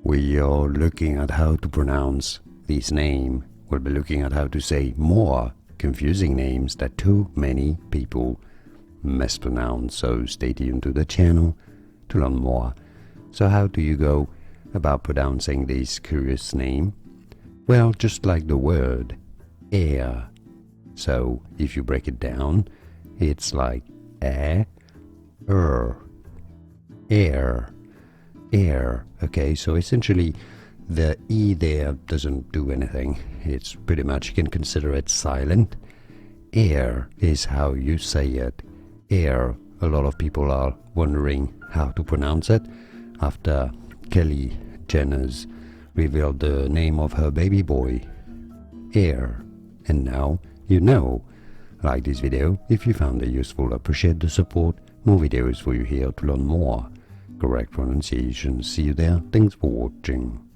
We are looking at how to pronounce this name. We'll be looking at how to say more confusing names that too many people mispronounce. So stay tuned to the channel to learn more. So how do you go about pronouncing this curious name? Well, just like the word air. So if you break it down, it's like air, air, air. Okay, so essentially the E there doesn't do anything. It's pretty much, you can consider it silent. Air is how you say it. Air. A lot of people are wondering how to pronounce it after Kylie Jenner's revealed the name of her baby boy, Aire. And now you know. Like this video if you found it useful. Appreciate the support. More videos for you here to learn more correct pronunciation. See you there. Thanks for watching.